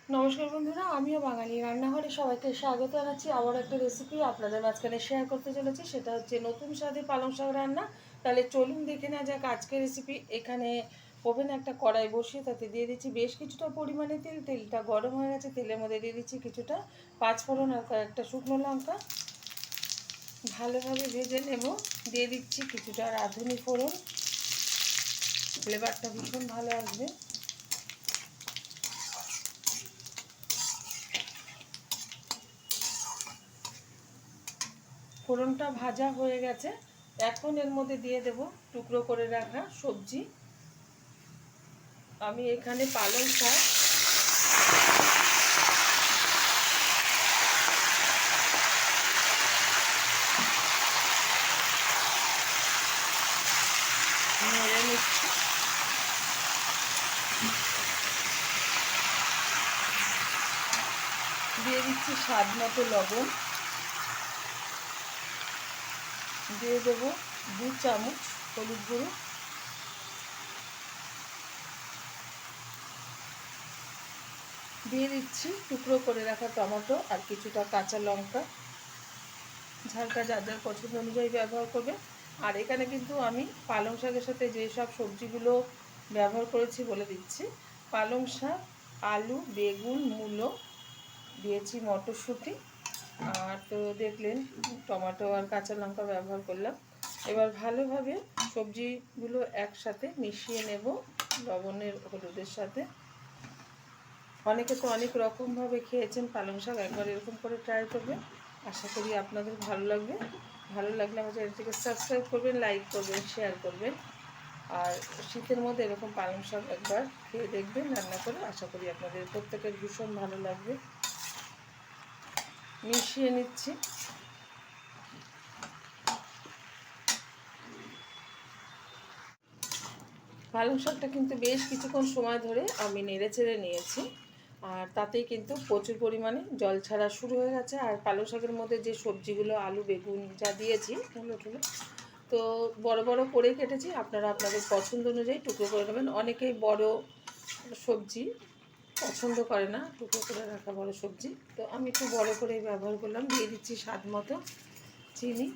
নমস্কার বন্ধুরা, আমিও বাঙালি রান্নাঘরে সবাইকে স্বাগত জানাচ্ছি। আবার একটা রেসিপি আপনাদের মাঝখানে শেয়ার করতে চলেছি, সেটা হচ্ছে নতুন স্বাদে পালং শাক রান্না। তাহলে চলুন দেখে নেওয়া যাক আজকের রেসিপি। এখানে ওভেনে একটা কড়াই বসিয়ে তাতে দিয়ে দিচ্ছি বেশ কিছুটা পরিমাণে তেল। তেলটা গরম হয়ে গেছে, তেলের মধ্যে দিয়ে দিচ্ছি কিছুটা পাঁচফোড়ন আর কয়েকটা শুকনো লঙ্কা, ভালোভাবে ভেজে নেব। দিয়ে দিচ্ছি কিছুটা রাঁধুনি ফোড়ন, ফ্লেভারটা ভীষণ ভালো আসবে। ফোড়নটা ভাজা হয়ে গেছে, এখন এর মধ্যে দিয়ে দেব টুকরো করে রাখা সবজি। আমি এখানে পালং শাক, নেড়ে নিচ্ছি। দিয়ে দিচ্ছি স্বাদ মতো লবণ, দিয়ে দেব 2 চামচ হলুদ গুঁড়ো, দিয়ে দিচ্ছি টুকরো করে রাখা টমেটো আর কিছুটা কাঁচা লঙ্কা। ঝালটা যার যার পছন্দ অনুযায়ী ব্যবহার করবে। আর এখানে কিন্তু আমি পালং শাকের সাথে যেসব সবজিগুলো ব্যবহার করেছি বলে দিচ্ছি। পালং শাক, আলু, বেগুন, মূলো, দিয়েছি মটরশুঁটি, আর তো দেখলেন টমেটো আর কাঁচা লঙ্কা ব্যবহার করলাম। এবার ভালোভাবে সবজিগুলো একসাথে মিশিয়ে নেব লবণের হলুদের সাথে। অনেকে তো অনেক রকমভাবে খেয়েছেন পালং শাক, একবার এরকম করে ট্রাই করবেন। আশা করি আপনাদের ভালো লাগবে। ভালো লাগলে আমার চ্যানেলটিকে সাবস্ক্রাইব করবেন, লাইক করবেন, শেয়ার করবেন। আর শীতের মধ্যে এরকম পালং শাক একবার খেয়ে দেখবেন রান্না করে, আশা করি আপনাদের প্রত্যেকের ভীষণ ভালো লাগবে। মিশিয়ে নিচ্ছি। পালং শাকটা কিন্তু বেশ কিছুক্ষণ সময় ধরে আমি নেড়ে চেড়ে নিয়েছি, আর তাতেই কিন্তু প্রচুর পরিমাণে জল ছাড়া শুরু হয়ে গেছে। আর পালং শাকের মধ্যে যে সবজিগুলো আলু বেগুন যা দিয়েছি মূলো টুলো, তো বড় বড় করে কেটেছি, আপনারা আপনাদের পছন্দ অনুযায়ী টুকরো করে নেবেন। অনেকেই বড় সবজি পছন্দ করে না, টুকরো করে রাখা বড় সবজি, তো আমি একটু বড় করেই ব্যবহার করলাম। দিয়ে দিচ্ছি স্বাদ মতো চিনি,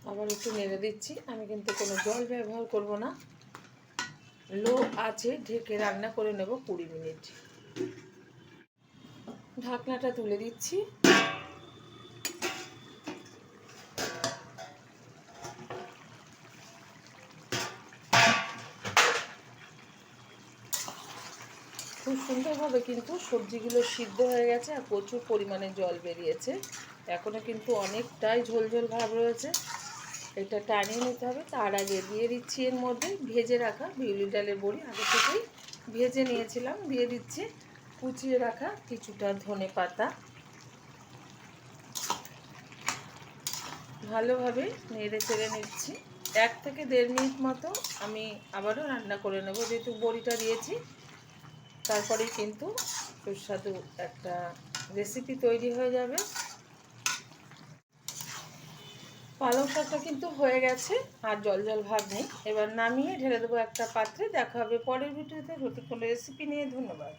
আবার একটু নেড়ে দিচ্ছি। আমি কিন্তু কোনো জল ব্যবহার করব না, লো আছে ঢেকে রান্না করে নেব 20 মিনিট। ঢাকনাটা তুলে দিচ্ছি। খুব সুন্দরভাবে কিন্তু সবজিগুলো সিদ্ধ হয়ে গেছে আর প্রচুর পরিমাণে জল বেরিয়েছে। এখনও কিন্তু অনেকটাই ঝোলঝোল ভাব রয়েছে, এটা টানিয়ে নিতে হবে। তার আগে দিয়ে দিচ্ছি এর মধ্যে ভেজে রাখা বিউলি ডালের বড়ি, আগে থেকেই ভেজে নিয়েছিলাম। দিয়ে দিচ্ছি কুচিয়ে রাখা কিছুটা ধনে পাতা, ভালোভাবে নেড়ে চেড়ে নিচ্ছি। 1 থেকে 1.5 মিনিট মতো আমি আবারও রান্না করে নেব, যেহেতু বড়িটা দিয়েছি। তারপরেই কিন্তু সুস্বাদু একটা রেসিপি তৈরি হয়ে যাবে। পালং শাকটা কিন্তু হয়ে গেছে, আর জল জল ভাব নেই। এবার নামিয়ে ঢেলে দেবো একটা পাত্রে। দেখা হবে পরের ভিডিওতে নতুন কোনো রেসিপি নিয়ে। ধন্যবাদ।